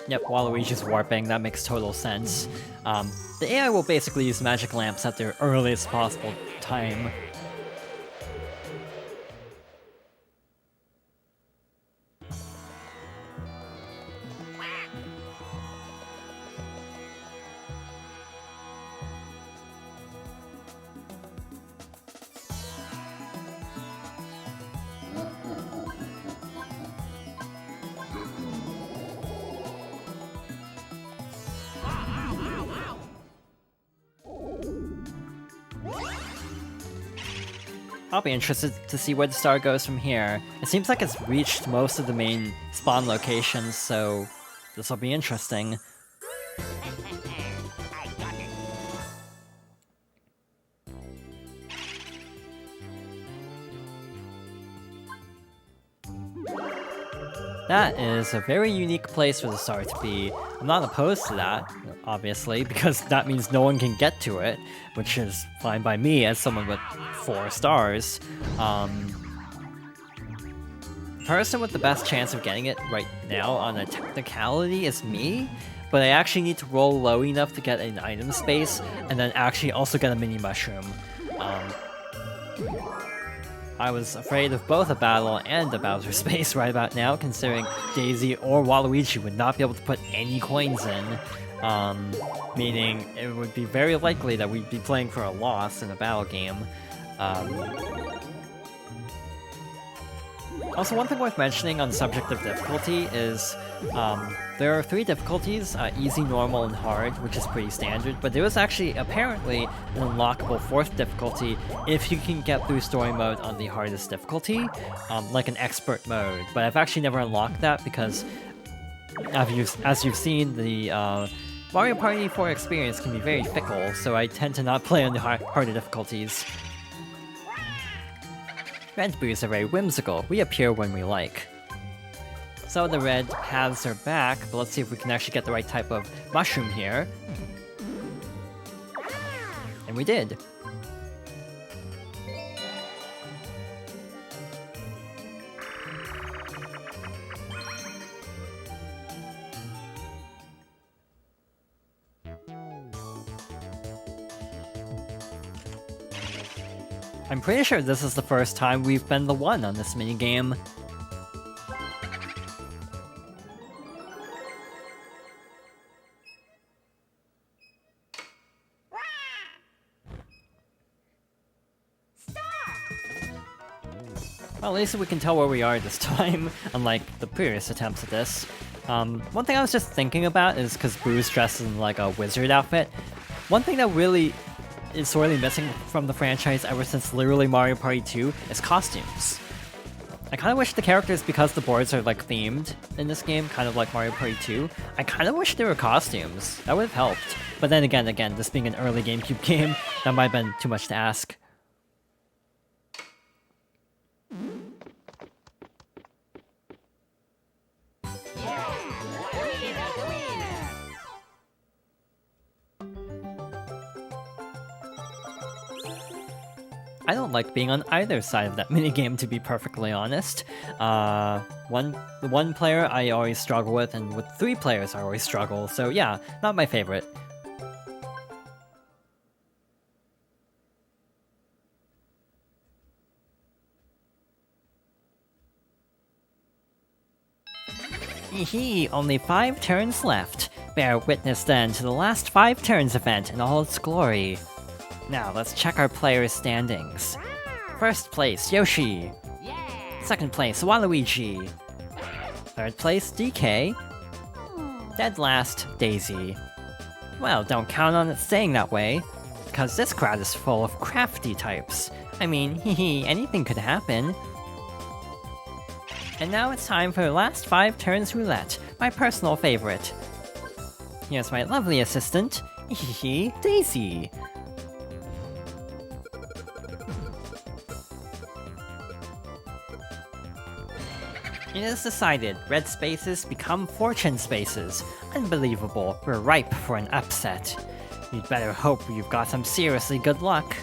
Yep, Waluigi's warping, that makes total sense. The AI will basically use magic lamps at their earliest possible time. I'll be interested to see where the star goes from here. It seems like it's reached most of the main spawn locations, so this will be interesting. That is a very unique place for the star to be. I'm not opposed to that, obviously, because that means no one can get to it, which is fine by me as someone with 4 stars. The person with the best chance of getting it right now on a technicality is me, but I actually need to roll low enough to get an item space, and then actually also get a mini mushroom. I was afraid of both a battle and a Bowser space right about now, considering Daisy or Waluigi would not be able to put any coins in, meaning it would be very likely that we'd be playing for a loss in a battle game. Also, one thing worth mentioning on the subject of difficulty is there are 3 difficulties, easy, normal, and hard, which is pretty standard, but there was actually apparently an unlockable 4th difficulty if you can get through story mode on the hardest difficulty, like an expert mode, but I've actually never unlocked that because, as you've seen, the Mario Party 4 experience can be very fickle, so I tend to not play on the harder difficulties. Red Boos are very whimsical. We appear when we like. So the red paths are back, but let's see if we can actually get the right type of mushroom here. And we did. I'm pretty sure this is the first time we've been the one on this minigame. Well, at least we can tell where we are this time, unlike the previous attempts at this. One thing I was just thinking about is because Boo's dressed in like a wizard outfit. One thing that really is sorely missing from the franchise ever since literally Mario Party 2 is costumes. I kind of wish the characters, because the boards are like themed in this game, kind of like Mario Party 2, I kind of wish there were costumes. That would have helped. But then again, this being an early GameCube game, that might have been too much to ask. I don't like being on either side of that minigame, to be perfectly honest. The one player I always struggle with, and with 3 players I always struggle, so yeah, not my favorite. Hee, only 5 turns left. Bear witness then to the last 5 turns event in all its glory. Now, let's check our players' standings. First place, Yoshi. Second place, Waluigi. Third place, DK. Dead last, Daisy. Well, don't count on it staying that way, because this crowd is full of crafty types. I mean, hee, anything could happen. And now it's time for the last 5 turns roulette, my personal favorite. Here's my lovely assistant, Daisy. It is decided, red spaces become fortune spaces. Unbelievable, we're ripe for an upset. You'd better hope you've got some seriously good luck.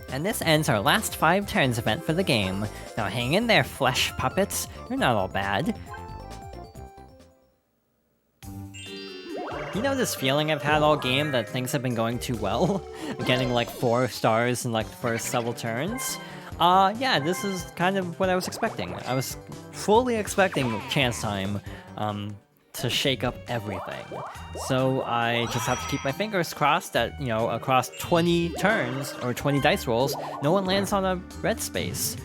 And this ends our last 5 turns event for the game. Now hang in there, flesh puppets, you're not all bad. You know this feeling I've had all game that things have been going too well? Getting like 4 stars in like the first several turns? Yeah, this is kind of what I was expecting. I was fully expecting Chance Time to shake up everything. So I just have to keep my fingers crossed that, you know, across 20 turns or 20 dice rolls, no one lands on a red space.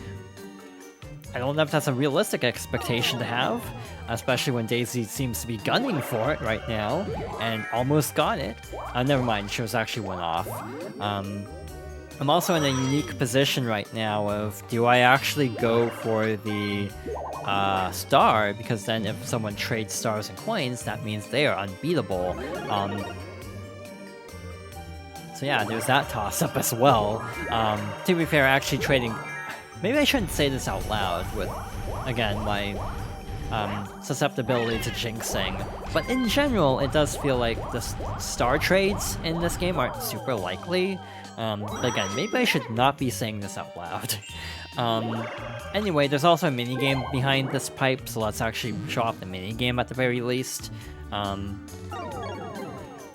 I don't know if that's a realistic expectation to have, especially when Daisy seems to be gunning for it right now, and almost got it. Never mind, she was actually one off. I'm also in a unique position right now of, do I actually go for the star, because then if someone trades stars and coins, that means they are unbeatable. So yeah, there's that toss-up as well. To be fair, actually trading... Maybe I shouldn't say this out loud with, again, my susceptibility to jinxing. But in general, it does feel like the star trades in this game aren't super likely. But again, maybe I should not be saying this out loud. Anyway, there's also a minigame behind this pipe, so let's actually show off the minigame at the very least. And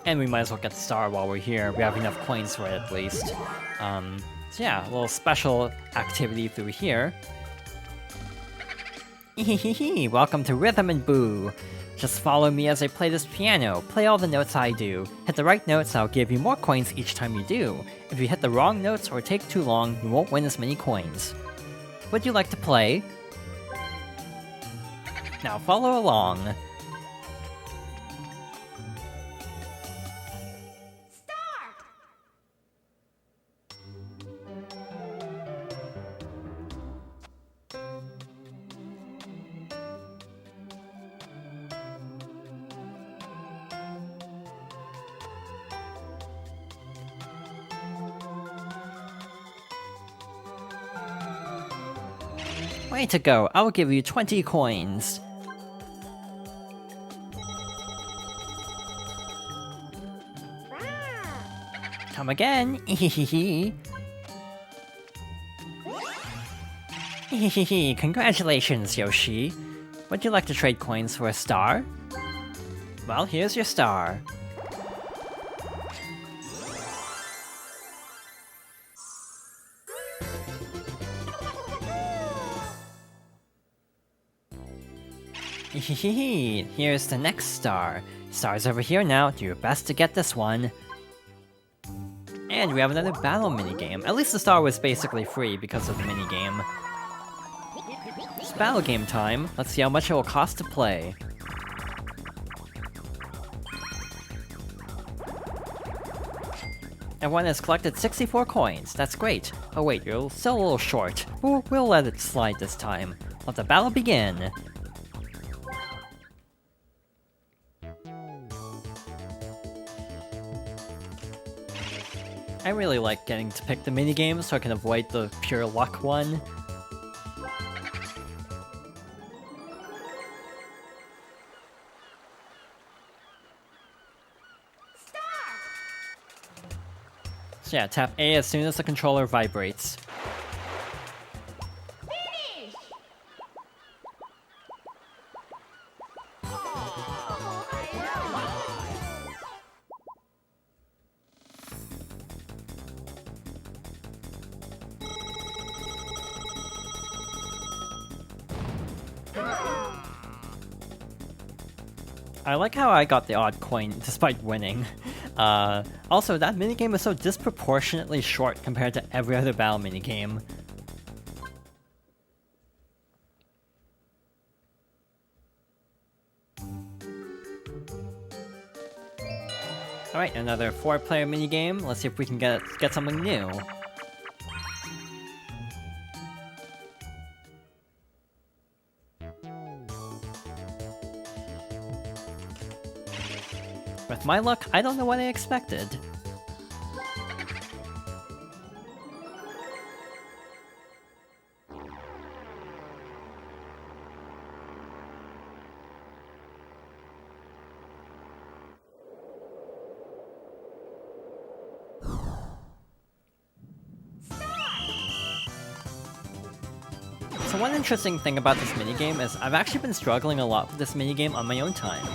we might as well get the star while we're here. We have enough coins for it at least. So yeah, a little special activity through here. Hehehe, welcome to Rhythm and Boo. Just follow me as I play this piano. Play all the notes I do. Hit the right notes, I'll give you more coins each time you do. If you hit the wrong notes or take too long, you won't win as many coins. Would you like to play? Now follow along. Way to go, I'll give you 20 coins. Come again, hehehe. Hehehe, congratulations, Yoshi. Would you like to trade coins for a star? Well, here's your star. Hehehe, here's the next star. Star's over here now, do your best to get this one. And we have another battle minigame. At least the star was basically free because of the minigame. It's battle game time. Let's see how much it will cost to play. Everyone has collected 64 coins. That's great. Oh wait, you're still a little short. We'll let it slide this time. Let the battle begin. I really like getting to pick the minigames so I can avoid the pure luck one. So yeah, tap A as soon as the controller vibrates. I like how I got the odd coin despite winning. Also, that minigame is so disproportionately short compared to every other battle minigame. Alright, another 4-player minigame. Let's see if we can get something new. With my luck, I don't know what I expected. So one interesting thing about this minigame is I've actually been struggling a lot with this minigame on my own time.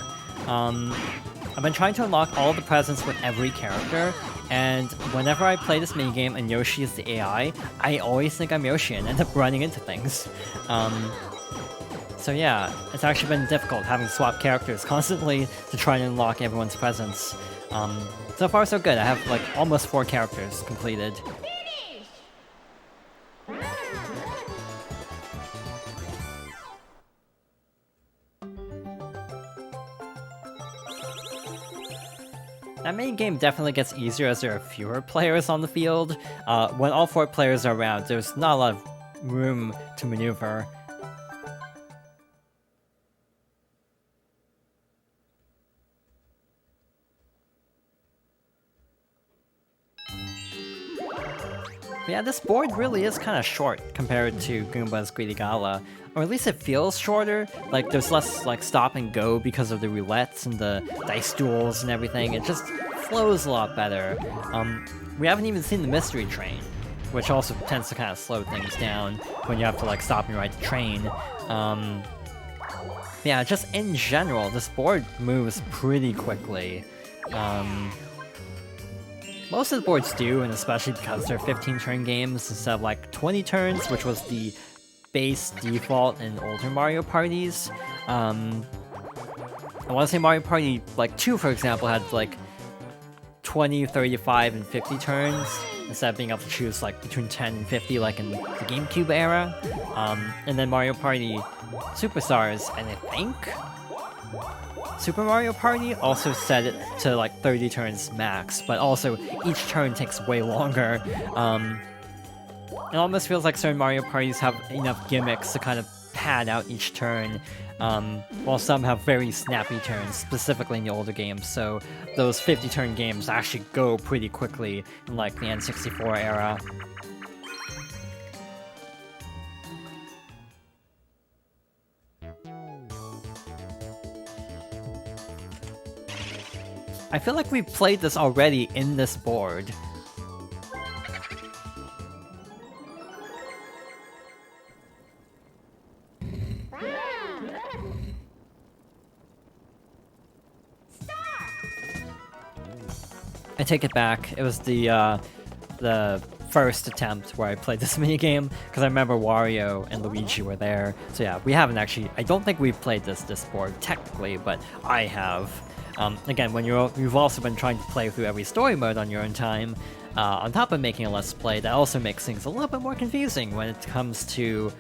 I've been trying to unlock all the presents with every character, and whenever I play this minigame and Yoshi is the AI, I always think I'm Yoshi and end up running into things. So yeah, it's actually been difficult having to swap characters constantly to try and unlock everyone's presents. So far so good, I have like almost 4 characters completed. That main game definitely gets easier as there are fewer players on the field. When all 4 players are around, there's not a lot of room to maneuver. But yeah, this board really is kind of short compared to Goomba's Greedy Gala. Or at least it feels shorter, like there's less like stop and go because of the roulettes and the dice duels and everything. It just flows a lot better. We haven't even seen the mystery train, which also tends to kind of slow things down when you have to like stop and ride the train. Yeah, just in general, this board moves pretty quickly. Most of the boards do, and especially because they're 15-turn games instead of like 20 turns, which was the base default in older Mario parties. I want to say Mario Party like 2, for example, had like 20, 35, and 50 turns instead of being able to choose like between 10 and 50 like in the GameCube era. And then Mario Party Superstars, and I think Super Mario Party also set it to like 30 turns max, but also each turn takes way longer. It almost feels like certain Mario parties have enough gimmicks to kind of pad out each turn, while some have very snappy turns, specifically in the older games, so those 50-turn games actually go pretty quickly in like the N64 era. I feel like we've played this already in this board. I take it back. It was the first attempt where I played this minigame, because I remember Wario and Luigi were there. So yeah, we haven't actually... I don't think we've played this board technically, but I have. Again, when you've also been trying to play through every story mode on your own time, on top of making a Let's Play, that also makes things a little bit more confusing when it comes to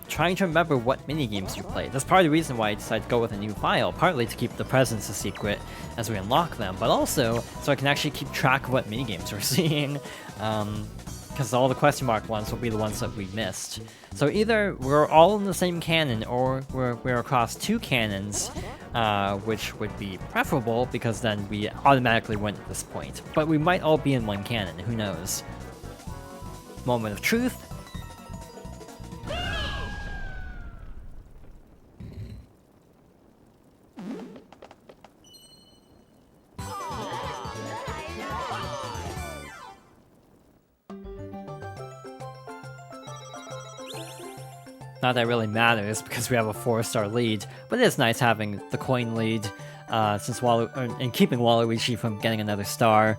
trying to remember what minigames you played. That's part of the reason why I decided to go with a new file, partly to keep the presents a secret as we unlock them, but also so I can actually keep track of what minigames we're seeing, because all the question mark ones will be the ones that we missed. So either we're all in the same canon, or we're across 2 cannons, which would be preferable, because then we automatically win at this point. But we might all be in 1 canon, who knows? Moment of truth. Not that it really matters, because we have a 4-star lead, but it is nice having the coin lead, since and keeping Waluigi from getting another star.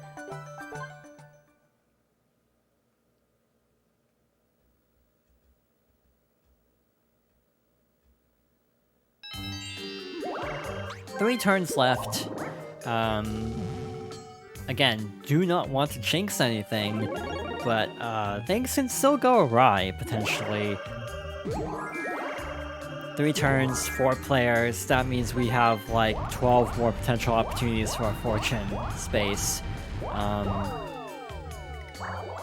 Three turns left. Again, do not want to jinx anything, but things can still go awry, potentially. 3 turns, 4 players, that means we have like 12 more potential opportunities for our fortune space.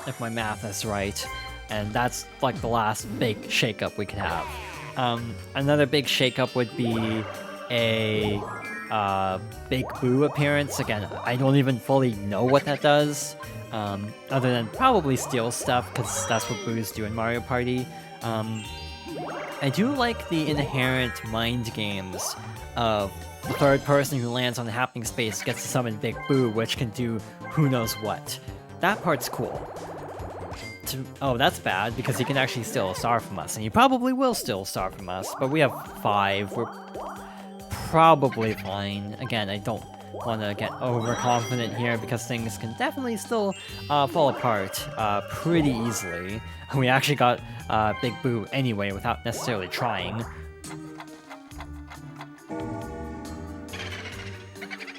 If my math is right. And that's like the last big shakeup we could have. Another big shakeup would be a Big Boo appearance. Again, I don't even fully know what that does, other than probably steal stuff, because that's what Boos do in Mario Party. I do like the inherent mind games of the third person who lands on the happening space gets to summon Big Boo, which can do who knows what. That part's cool. Oh, that's bad, because he can actually steal a star from us, and he probably will steal a star from us, but we have 5. We're probably fine. Again, I don't want to get overconfident here because things can definitely still fall apart pretty easily. We actually got Big Boo anyway without necessarily trying.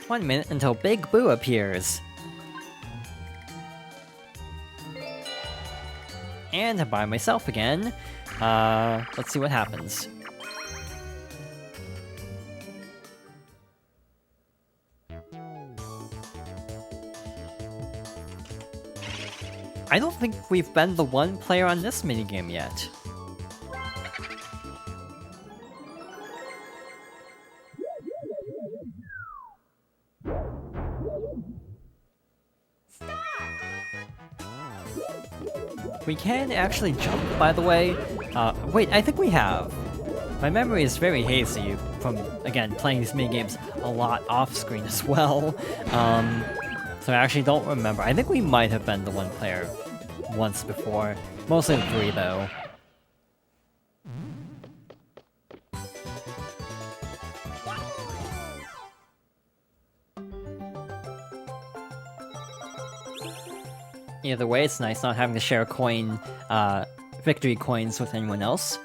1 minute until Big Boo appears. And I'm by myself again. Let's see what happens. I don't think we've been the one player on this minigame yet. We can actually jump, by the way. Wait, I think we have. My memory is very hazy from, again, playing these minigames a lot off-screen as well. So I actually don't remember. I think we might have been the one player once before. Mostly the 3, though. Either way, it's nice not having to share coin, victory coins with anyone else.